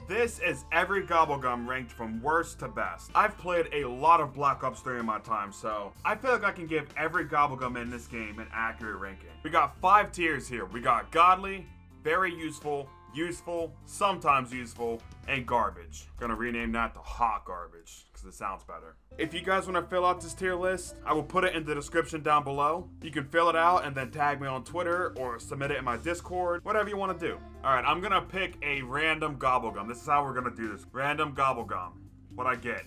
This is every Gobblegum ranked from worst to best. I've played a lot of Black Ops 3 in my time, so I feel like I can give every Gobblegum in this game an accurate ranking. We got 5 tiers here. We got Godly, Very Useful, Useful, Sometimes Useful, and Garbage. Gonna rename that to Hot Garbage, because it sounds better. If you guys want to fill out this tier list, I will put it in the description down below. You can fill it out and then tag me on Twitter or submit it in my Discord, whatever you want to do. Alright, I'm gonna pick a random Gobblegum. This is how we're gonna do this. Random Gobblegum. What I get?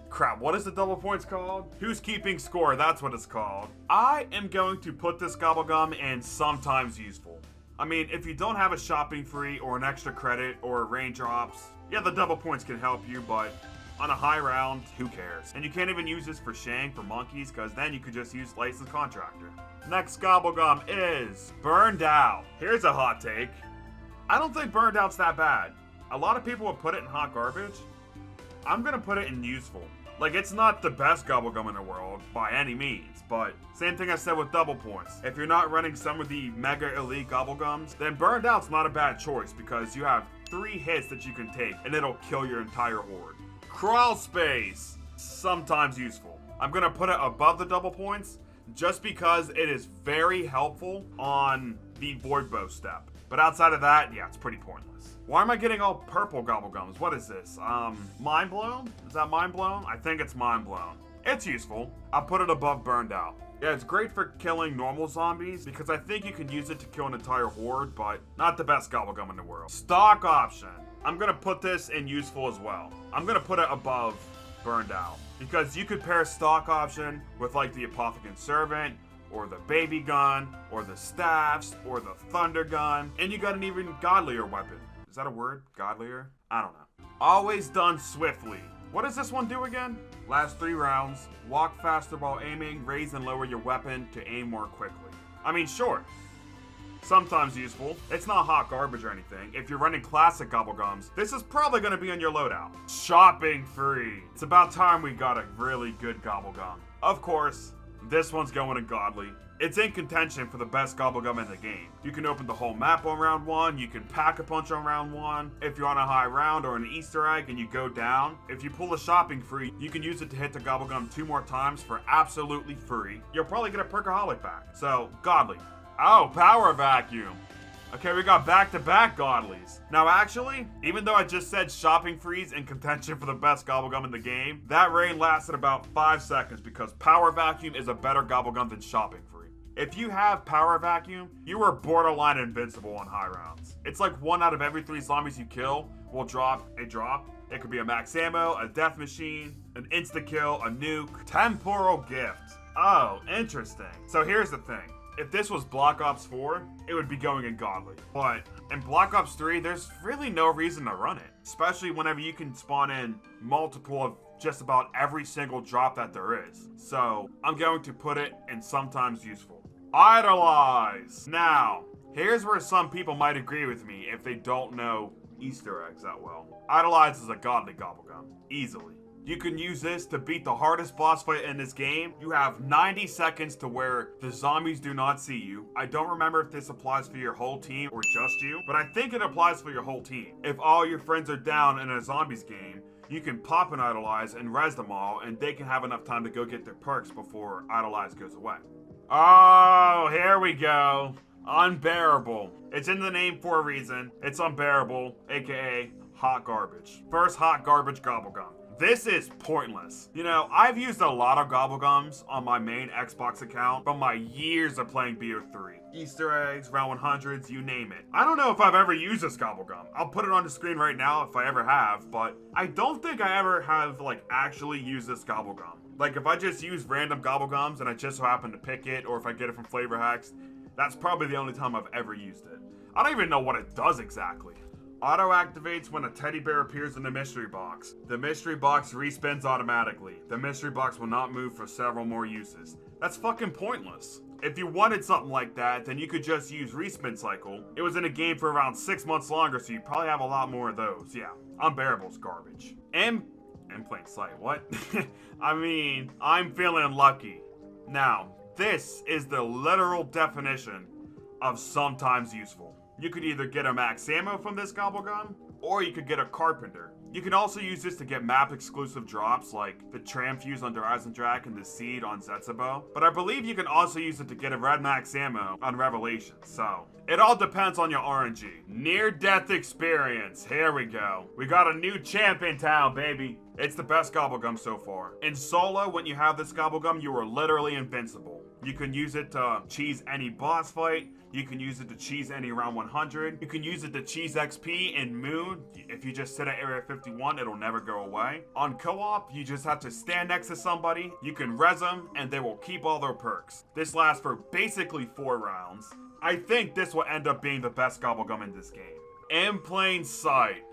Crap, what is the double points called? Who's keeping score? That's what it's called. I am going to put this Gobblegum in Sometimes Useful. I mean, if you don't have a shopping free or an extra credit or raindrops, yeah, the double points can help you, but on a high round, who cares? And you can't even use this for Shang for monkeys, because then you could just use licensed contractor. Next Gobblegum is Burned Out. Here's a hot take. I don't think Burned Out's that bad. A lot of people would put it in hot garbage. I'm gonna put it in useful. Like, it's not the best Gobblegum in the world, by any means, but same thing I said with double points. If you're not running some of the mega elite Gobblegums, then Burned Out's not a bad choice, because you have 3 hits that you can take, and it'll kill your entire horde. Crawl Space, Sometimes Useful. I'm gonna put it above the double points, just because it is very helpful on the Void Bow step. But outside of that, yeah, it's pretty pointless. Why am I getting all purple Gobblegums? What is this? Mind Blown? Is that Mind Blown? I think it's Mind Blown. It's useful. I'll put it above Burned Out. Yeah, it's great for killing normal zombies, because I think you can use it to kill an entire horde, but not the best Gobblegum in the world. Stock Option. I'm gonna put this in useful as well. I'm gonna put it above Burned Out, because you could pair Stock Option with like the Apothecant Servant, or the Baby Gun, or the Staffs, or the Thunder Gun, and you got an even godlier weapon. Is that a word? Godlier? I don't know. Always Done Swiftly. What does this one do again? Last 3 rounds, walk faster while aiming, raise and lower your weapon to aim more quickly. I mean, sure. Sometimes useful. It's not hot garbage or anything. If you're running classic Gobblegums, this is probably going to be on your loadout. Shopping free. It's about time we got a really good Gobblegum. Of course, this one's going to Godly. It's in contention for the best Gobblegum in the game. You can open the whole map on round 1, you can pack a punch on round 1. If you're on a high round or an Easter egg and you go down, if you pull a shopping free, you can use it to hit the Gobblegum 2 more times for absolutely free. You'll probably get a Perkaholic back. So, Godly. Oh, Power Vacuum. Okay, we got back-to-back Godlies. Now actually, even though I just said shopping freeze in contention for the best Gobblegum in the game, that reign lasted about 5 seconds because Power Vacuum is a better Gobblegum than shopping free. If you have Power Vacuum, you are borderline invincible on high rounds. It's like 1 out of every 3 zombies you kill will drop a drop. It could be a max ammo, a death machine, an insta-kill, a nuke, temporal gift. Oh, interesting. So here's the thing. If this was Black Ops 4, it would be going in Godly. But in Black Ops 3, there's really no reason to run it. Especially whenever you can spawn in multiple of just about every single drop that there is. So I'm going to put it in Sometimes Useful. Idolize! Now, here's where some people might agree with me if they don't know Easter eggs that well. Idolize is a godly Gobblegum. Easily. You can use this to beat the hardest boss fight in this game. You have 90 seconds to where the zombies do not see you. I don't remember if this applies for your whole team or just you, but I think it applies for your whole team. If all your friends are down in a zombies game, you can pop an Idolize and res them all, and they can have enough time to go get their perks before Idolize goes away. Oh, here we go. Unbearable. It's in the name for a reason. It's unbearable, aka hot garbage. First hot garbage Gobblegum. This is pointless. You know, I've used a lot of Gobblegums on my main Xbox account from my years of playing BO3. Easter eggs, round 100s, you name it. I don't know if I've ever used this Gobblegum. I'll put it on the screen right now if I ever have, but I don't think I ever have, like, actually used this Gobblegum. Like, if I just use random Gobblegums and I just so happen to pick it, or if I get it from Flavor Hacks, that's probably the only time I've ever used it. I don't even know what it does exactly. Auto activates when a teddy bear appears in the mystery box. The mystery box respins automatically. The mystery box will not move for several more uses. That's fucking pointless. If you wanted something like that, then you could just use Respin Cycle. It was in a game for around 6 months longer, so you probably have a lot more of those. Yeah, Unbearable's garbage. In plain sight, what? I mean, I'm feeling lucky. Now, this is the literal definition of sometimes useful. You could either get a max ammo from this Gobblegum, or you could get a Carpenter. You can also use this to get map exclusive drops like the Tramfuse on Drak and the Seed on Zetsubou. But I believe you can also use it to get a red max ammo on Revelation, so it all depends on your RNG. Near death experience, here we go. We got a new champ in town, baby. It's the best Gobblegum so far. In solo, when you have this Gobblegum, you are literally invincible. You can use it to cheese any boss fight. You can use it to cheese any round 100. You can use it to cheese XP in Moon. If you just sit at area 51, it'll never go away. On co-op, you just have to stand next to somebody. You can res them, and they will keep all their perks. This lasts for basically 4 rounds. I think this will end up being the best Gobblegum in this game. In plain sight.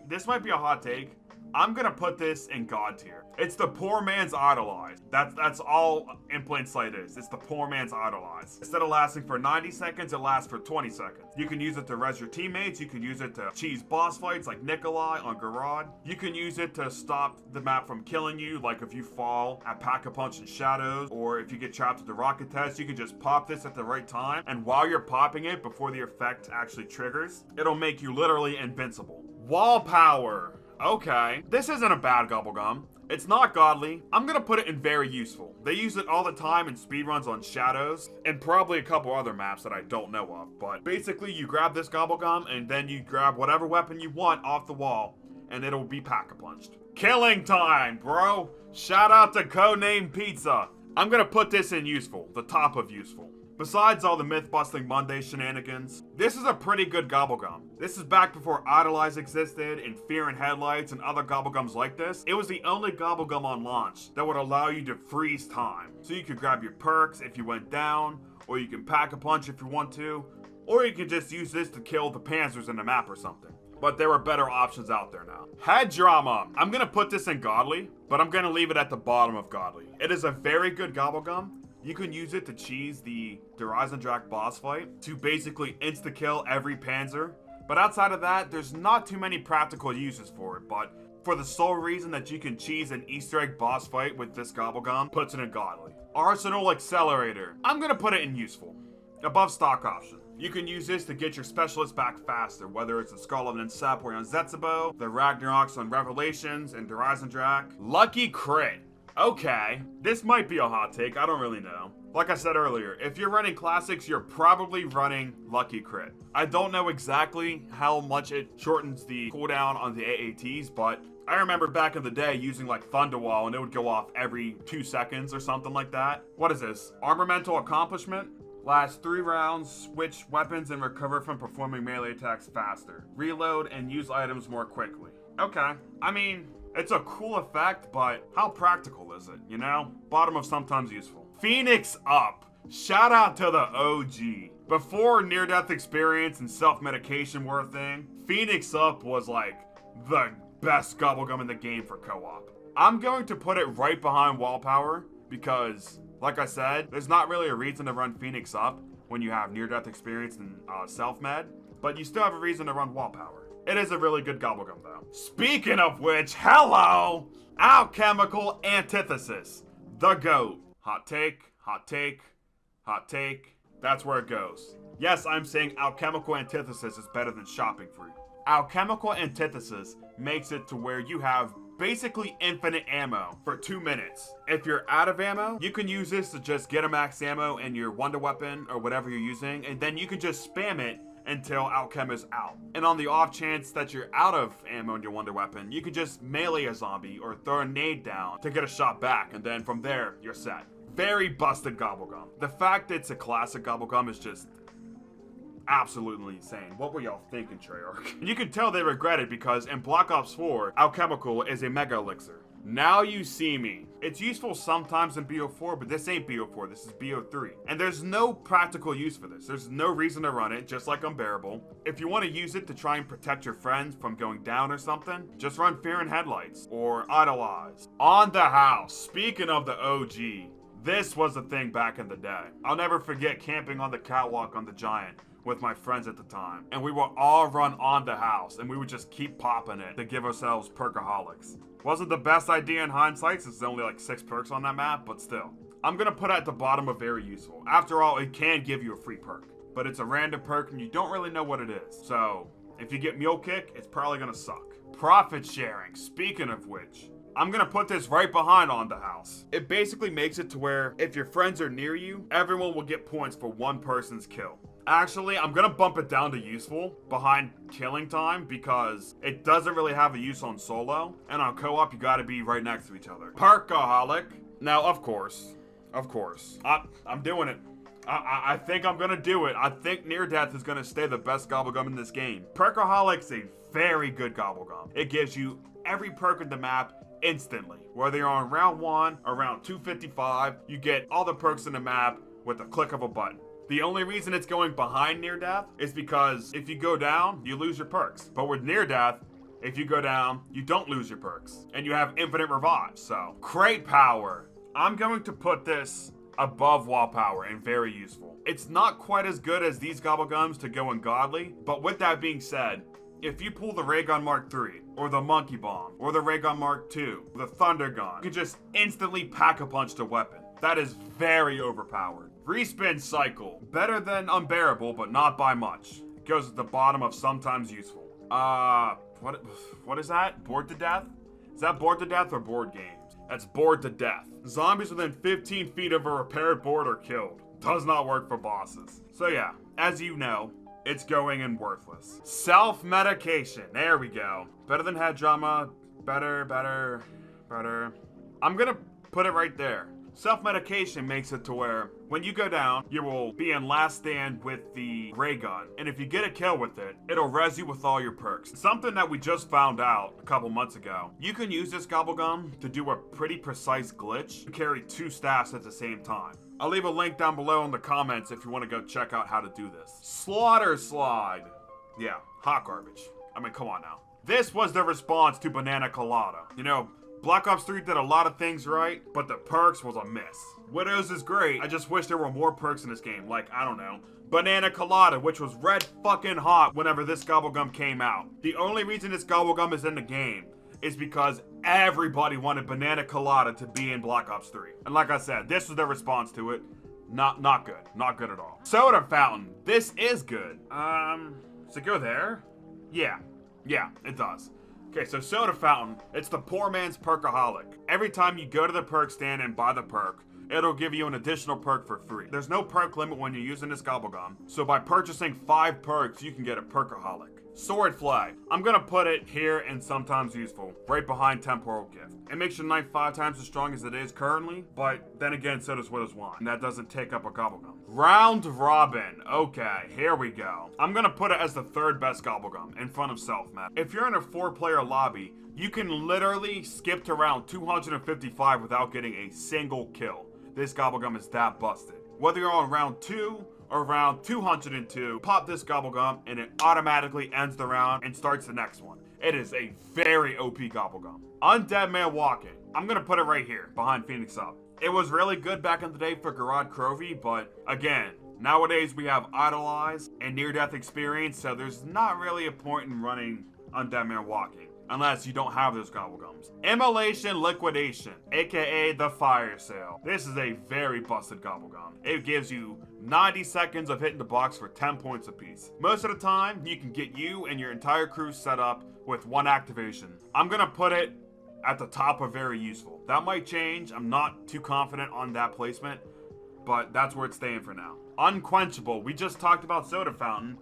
This might be a hot take. I'm gonna put this in God tier. It's the poor man's idolized. That's all In Plain Sight is. It's the poor man's idolized. Instead of lasting for 90 seconds, it lasts for 20 seconds. You can use it to res your teammates. You can use it to cheese boss fights like Nikolai on Garad. You can use it to stop the map from killing you, like if you fall at Pack-a-Punch and Shadows, or if you get trapped at the rocket test, you can just pop this at the right time, and while you're popping it, before the effect actually triggers, it'll make you literally invincible. Wall power. Okay, this isn't a bad Gobblegum. It's not godly. I'm gonna put it in very useful. They use it all the time in speedruns on Shadows, and probably a couple other maps that I don't know of. But basically, you grab this Gobblegum, and then you grab whatever weapon you want off the wall, and it'll be pack-a-punched. Killing time, bro! Shout out to Codename Pizza. I'm gonna put this in useful, the top of useful. Besides all the myth-busting Monday shenanigans, this is a pretty good Gobblegum. This is back before Idolize existed, and Fear and Headlights, and other Gobblegums like this. It was the only Gobblegum on launch that would allow you to freeze time. So you could grab your perks if you went down, or you can pack-a-punch if you want to, or you can just use this to kill the panzers in the map or something. But there are better options out there now. Head drama. I'm gonna put this in Godly, but I'm gonna leave it at the bottom of Godly. It is a very good Gobblegum. You can use it to cheese the Drak boss fight to basically insta-kill every panzer. But outside of that, there's not too many practical uses for it. But for the sole reason that you can cheese an Easter egg boss fight with this Gobblegum, puts it in Godly. Arsenal Accelerator. I'm gonna put it in useful. Above stock option. You can use this to get your specialists back faster, whether it's the Scarlet and Sepway on Zetsubou, the Ragnaroks on Revelations, and Drak. Lucky Crit. Okay, this might be a hot take, I don't really know. Like I said earlier, if you're running classics, you're probably running Lucky Crit. I don't know exactly how much it shortens the cooldown on the AATs, but I remember back in the day using like Thunderwall and it would go off every 2 seconds or something like that. What is this? Armamental Accomplishment? Last 3 rounds, switch weapons and recover from performing melee attacks faster. Reload and use items more quickly. Okay, I mean, it's a cool effect, but how practical is it, you know? Bottom of sometimes useful. Phoenix Up. Shout out to the OG. Before near-death experience and self-medication were a thing, Phoenix Up was like the best Gobblegum in the game for co-op. I'm going to put it right behind Wall Power because, like I said, there's not really a reason to run Phoenix Up when you have near-death experience and self-med, but you still have a reason to run Wall Power. It is a really good Gobblegum, though. Speaking of which, hello! Alchemical Antithesis. The GOAT. Hot take, hot take, hot take. That's where it goes. Yes, I'm saying Alchemical Antithesis is better than Shopping Free. Alchemical Antithesis makes it to where you have basically infinite ammo for 2 minutes. If you're out of ammo, you can use this to just get a max ammo in your wonder weapon or whatever you're using, and then you can just spam it until Alchem is out. And on the off chance that you're out of ammo in your wonder weapon, you can just melee a zombie or throw a nade down to get a shot back, and then from there, you're set. Very busted Gobblegum. The fact that it's a classic Gobblegum is just absolutely insane. What were y'all thinking, Treyarch? You can tell they regret it because in Black Ops 4, Alchemical is a mega elixir. Now you see me. It's useful sometimes in BO4, but this ain't BO4, this is BO3. And there's no practical use for this. There's no reason to run it, just like Unbearable. If you want to use it to try and protect your friends from going down or something, just run Fear and Headlights, or Idolize. On the House, speaking of the OG, this was a thing back in the day. I'll never forget camping on the catwalk on the Giant with my friends at the time. And we would all run on the house, and we would just keep popping it to give ourselves Perkaholics. Wasn't the best idea in hindsight since there's only like 6 perks on that map, but still. I'm gonna put it at the bottom of very useful. After all, it can give you a free perk. but it's a random perk and you don't really know what it is. So if you get Mule Kick, it's probably gonna suck. Profit sharing, speaking of which, I'm gonna put this right behind On the House. It basically makes it to where if your friends are near you, everyone will get points for one person's kill. Actually, I'm gonna bump it down to useful behind killing time because it doesn't really have a use on solo, and on co-op you gotta be right next to each other. Perkaholic. Now, of course, I'm doing it. I think I'm gonna do it. I think Near Death is gonna stay the best Gobblegum in this game. Perkaholic's a very good Gobblegum. It gives you every perk in the map instantly. Whether you're on round 1 or round 255, you get all the perks in the map with a click of a button. The only reason it's going behind Near Death is because if you go down, you lose your perks. But with Near Death, if you go down, you don't lose your perks. And you have infinite revives, so. Crate power. I'm going to put this above wall power and very useful. It's not quite as good as these Gobblegums to go in godly, but with that being said, if you pull the Ray Gun Mark III, or the Monkey Bomb, or the Ray Gun Mark II, or the Thunder Gun, you can just instantly pack a punch the weapon. That is very overpowered. Respin cycle. Better than Unbearable, but not by much. It goes at the bottom of sometimes useful. What is that? Bored to Death? Is that Bored to Death or Board Games? That's Bored to Death. Zombies within 15 feet of a repaired board are killed. Does not work for bosses. So yeah, as you know, it's going in worthless. Self-medication. There we go. Better than head drama. Better. I'm gonna put it right there. Self-medication makes it to where when you go down, you will be in last stand with the ray gun. And if you get a kill with it, it'll res you with all your perks. Something that we just found out a couple months ago. You can use this Gobblegum to do a pretty precise glitch to carry 2 staffs at the same time. I'll leave a link down below in the comments if you want to go check out how to do this. Slaughter Slide. Yeah, hot garbage. I mean, come on now. This was the response to BananaColada. You know, Black Ops 3 did a lot of things right, but the perks was a miss. Widows is great, I just wish there were more perks in this game, like, I don't know, BananaColada, which was red fucking hot whenever this Gobblegum came out. The only reason this Gobblegum is in the game is because everybody wanted BananaColada to be in Black Ops 3. And like I said, this was their response to it. Not good. Not good at all. Soda Fountain. This is good. Does it go there? Yeah, it does. Okay, so Soda Fountain, it's the poor man's Perkaholic. Every time you go to the perk stand and buy the perk, it'll give you an additional perk for free. There's no perk limit when you're using this Gobblegum, so by purchasing 5 perks, you can get a Perkaholic. Sword Flag. I'm gonna put it here and sometimes useful, right behind Temporal Gift. It makes your knife 5 times as strong as it is currently, but then again, so does Widow's Wand, and that doesn't take up a Gobblegum. Round Robin. Okay, here we go. I'm gonna put it as the 3rd best Gobblegum, in front of SelfMed. If you're in a 4-player lobby, you can literally skip to round 255 without getting a single kill. This Gobblegum is that busted. Whether you're on round 2 or round 202, pop this Gobblegum and it automatically ends the round and starts the next one. It is a very OP Gobblegum. Undead Man Walking. I'm gonna put it right here, behind Phoenix Up. It was really good back in the day for Garrod Crovey, but again, nowadays we have Idolize and Near-Death Experience, so there's not really a point in running Undead Man Walking, unless you don't have those Gobblegums. Immolation Liquidation, aka the Fire Sale. This is a very busted Gobblegum. It gives you 90 seconds of hitting the box for 10 points apiece. Most of the time, you can get you and your entire crew set up with 1 activation. I'm gonna put it at the top of very useful. That might change, I'm not too confident on that placement, but that's where it's staying for now. Unquenchable, we just talked about Soda Fountain.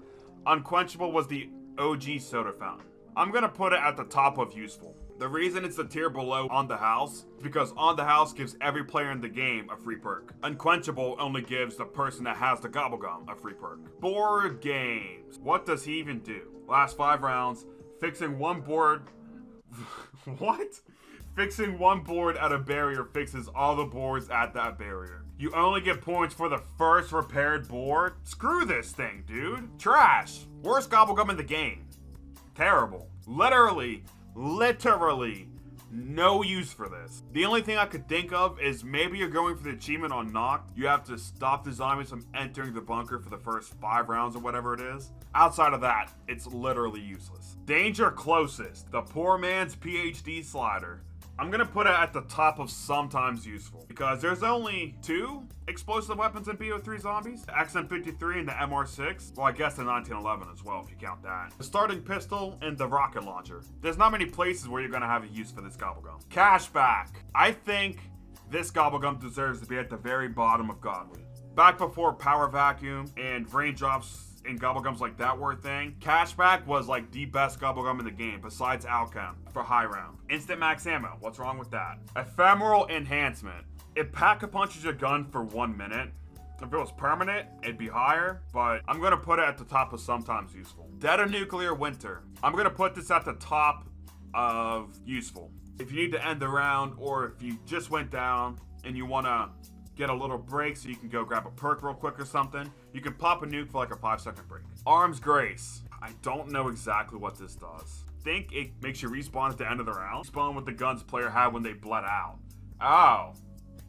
Unquenchable was the OG Soda Fountain. I'm gonna put it at the top of useful. The reason it's the tier below On the House is because On the House gives every player in the game a free perk. Unquenchable only gives the person that has the Gobblegum a free perk. Board games. What does he even do? Last 5 rounds, fixing 1 board... What? Fixing 1 board at a barrier fixes all the boards at that barrier. You only get points for the first repaired board? Screw this thing, dude. Trash. Worst Gobblegum in the game. Terrible. Literally, no use for this. The only thing I could think of is maybe you're going for the achievement on Knock. You have to stop the zombies from entering the bunker for the first 5 rounds or whatever it is. Outside of that, it's literally useless. Danger Closest, the poor man's PhD slider. I'm gonna put it at the top of sometimes useful, because there's only 2 explosive weapons in BO3 zombies. The XM53 and the MR6. Well, I guess the 1911 as well, if you count that. The starting pistol and the rocket launcher. There's not many places where you're gonna have a use for this Gobblegum. Cashback. I think this Gobblegum deserves to be at the very bottom of Godly. Back before Power Vacuum and raindrops and Gobblegums like that were a thing, Cashback was like the best Gobblegum in the game besides Alchem for high round. Instant max ammo, what's wrong with that? Ephemeral enhancement. It pack-a-punches your gun for 1 minute. If it was permanent, it'd be higher, but I'm gonna put it at the top of sometimes useful. Dead of Nuclear Winter. I'm gonna put this at the top of useful. If you need to end the round, or if you just went down and you wanna get a little break so you can go grab a perk real quick or something, you can pop a nuke for like a 5-second break. Arms Grace. I don't know exactly what this does. I think it makes you respawn at the end of the round. Respawn with the guns player had when they bled out. Oh.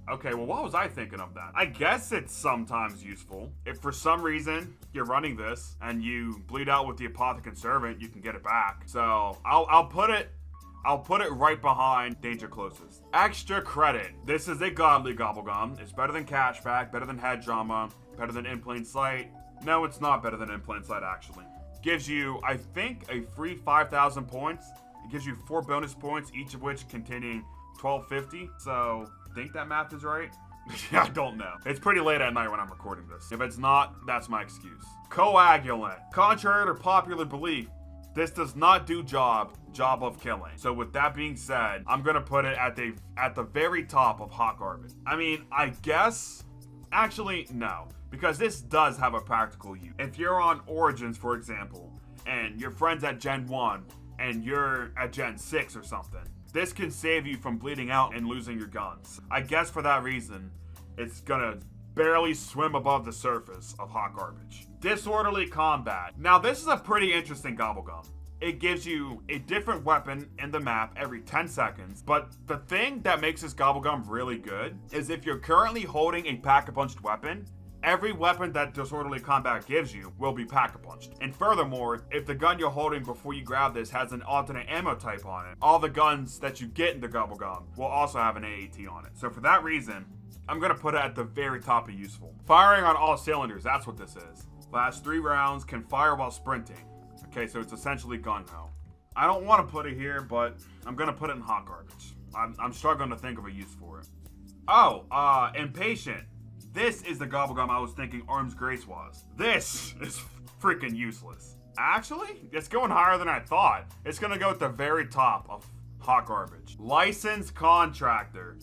Okay, well, what was I thinking of that? I guess it's sometimes useful. If for some reason you're running this and you bleed out with the Apothecant Servant, you can get it back. So I'll put it right behind Danger Closest. Extra credit. This is a godly Gobblegum. It's better than Cashback, better than Head Drama, better than In Plain Sight. No, it's not better than In Plain Sight, actually. Gives you, I think, a free 5,000 points. It gives you 4 bonus points, each of which containing 1250. So I think that math is right. I don't know. It's pretty late at night when I'm recording this. If it's not, that's my excuse. Coagulant. Contrary to popular belief, this does not do job of killing. So with that being said, I'm gonna put it at the very top of hot garbage. I mean, I guess, actually, no, because this does have a practical use. If you're on Origins, for example, and your friend's at Gen 1 and you're at Gen 6 or something, this can save you from bleeding out and losing your guns. I guess for that reason, it's gonna barely swim above the surface of hot garbage. Disorderly Combat. Now this is a pretty interesting Gobblegum. It gives you a different weapon in the map every 10 seconds, but the thing that makes this Gobblegum really good is if you're currently holding a pack-a-punched weapon, every weapon that Disorderly Combat gives you will be pack-a-punched. And furthermore, if the gun you're holding before you grab this has an alternate ammo type on it, all the guns that you get in the Gobblegum will also have an AAT on it. So for that reason, I'm gonna put it at the very top of useful. Firing on all cylinders, that's what this is. Last 3 rounds, can fire while sprinting. Okay, so it's essentially gun ho. I don't want to put it here, but I'm gonna put it in hot garbage. I'm struggling to think of a use for it. Oh, Impatient. This is the Gobblegum I was thinking Arms Grace was. This is freaking useless. Actually, it's going higher than I thought. It's gonna go at the very top of hot garbage. Licensed Contractor.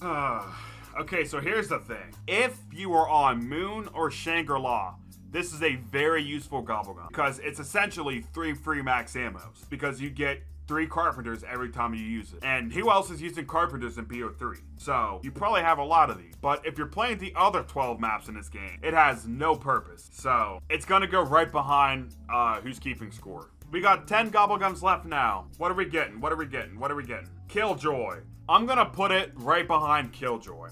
Okay, so here's the thing. If you are on Moon or Shangri-La, this is a very useful Gobblegum because it's essentially 3 free max ammos because you get 3 Carpenters every time you use it. And who else is using Carpenters in BO3? So you probably have a lot of these. But if you're playing the other 12 maps in this game, it has no purpose. So it's gonna go right behind Who's Keeping Score. We got 10 Gobblegums left now. What are we getting? What are we getting? What are we getting? Killjoy. I'm gonna put it right behind Killjoy.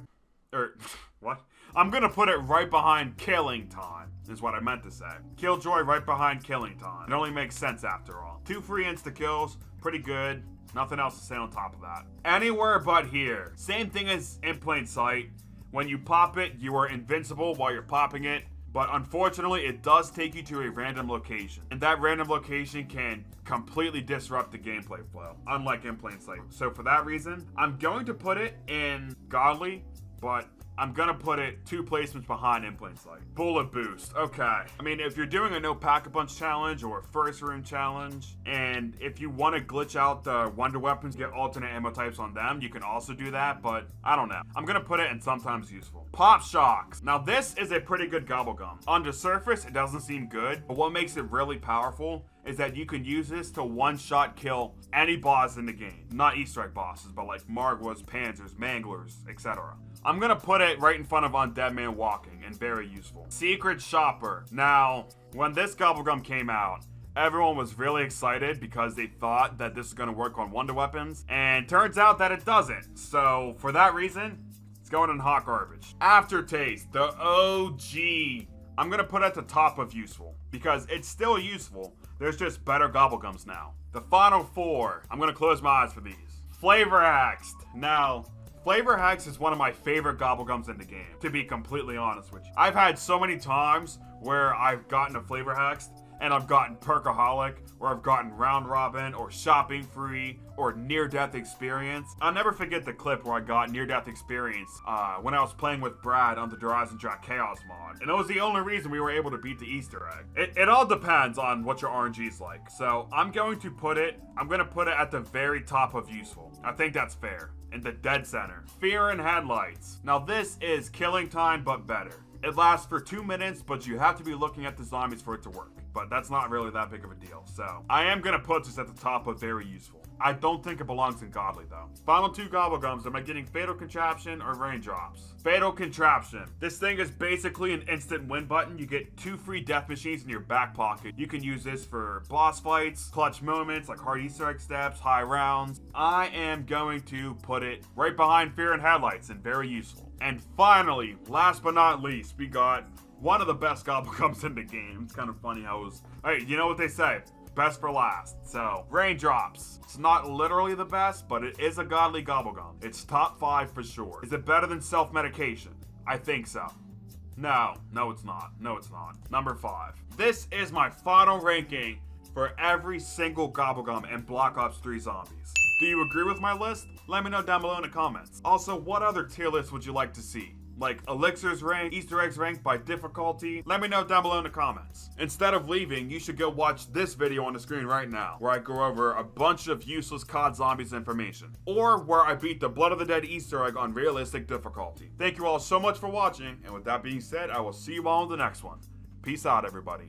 What? I'm gonna put it right behind Killing Time, is what I meant to say. Killjoy right behind Killing Time. It only makes sense after all. 2 free insta-kills, pretty good. Nothing else to say on top of that. Anywhere But Here. Same thing as In Plain Sight. When you pop it, you are invincible while you're popping it. But unfortunately, it does take you to a random location. And that random location can completely disrupt the gameplay flow, unlike In Plain Sight. So for that reason, I'm going to put it in Godly, but I'm gonna put it 2 placements behind In Plain Sight. Bullet Boost, okay. I mean, if you're doing a no pack-a-punch challenge or a first room challenge, and if you wanna glitch out the wonder weapons, get alternate ammo types on them, you can also do that, but I don't know. I'm gonna put it in sometimes useful. Pop Shocks. Now this is a pretty good Gobblegum. On the surface, it doesn't seem good, but what makes it really powerful is that you can use this to one-shot kill any boss in the game. Not Easter egg bosses, but like Margwas, Panzers, Manglers, etc. I'm gonna put it right in front of Undead Man Walking, and very useful. Secret Shopper. Now, when this Gobblegum came out, everyone was really excited because they thought that this was gonna work on wonder weapons, and turns out that it doesn't. So, for that reason, it's going in hot garbage. Aftertaste, the OG. I'm gonna put it at the top of useful, because it's still useful. There's just better Gobblegums now. The final 4. I'm gonna close my eyes for these. Flavor Hexed. Now, Flavor Hex is one of my favorite Gobblegums in the game, to be completely honest with you. I've had so many times where I've gotten a Flavor Hexed, and I've gotten Perkaholic, or I've gotten Round Robin, or Shopping Free, or Near Death Experience. I'll never forget the clip where I got Near Death Experience when I was playing with Brad on the Horizon Track Chaos mod. And it was the only reason we were able to beat the Easter egg. It all depends on what your RNG's like. So I'm going to put it at the very top of useful. I think that's fair. In the dead center. Fear and Headlights. Now this is killing time, but better. It lasts for 2 minutes, but you have to be looking at the zombies for it to work. But that's not really that big of a deal. So I am gonna put this at the top of very useful. I don't think it belongs in Godly though. Final 2 Gobblegums, am I getting Fatal Contraption or Raindrops? Fatal Contraption. This thing is basically an instant win button. You get 2 free death machines in your back pocket. You can use this for boss fights, clutch moments like hard Easter egg steps, high rounds. I am going to put it right behind Fear and Headlights and very useful. And finally, last but not least, we got one of the best Gobblegums in the game. It's kind of funny how it was. Hey, you know what they say? Best for last. So, Raindrops. It's not literally the best, but it is a godly Gobblegum. It's top 5 for sure. Is it better than Self-Medication? I think so. No, it's not. No, it's not. Number 5. This is my final ranking for every single Gobblegum in Black Ops 3 Zombies. Do you agree with my list? Let me know down below in the comments. Also, what other tier lists would you like to see? Like elixirs ranked, Easter eggs ranked by difficulty? Let me know down below in the comments. Instead of leaving, you should go watch this video on the screen right now, where I go over a bunch of useless COD Zombies information, or where I beat the Blood of the Dead Easter egg on realistic difficulty. Thank you all so much for watching, and with that being said, I will see you all in the next one. Peace out, everybody.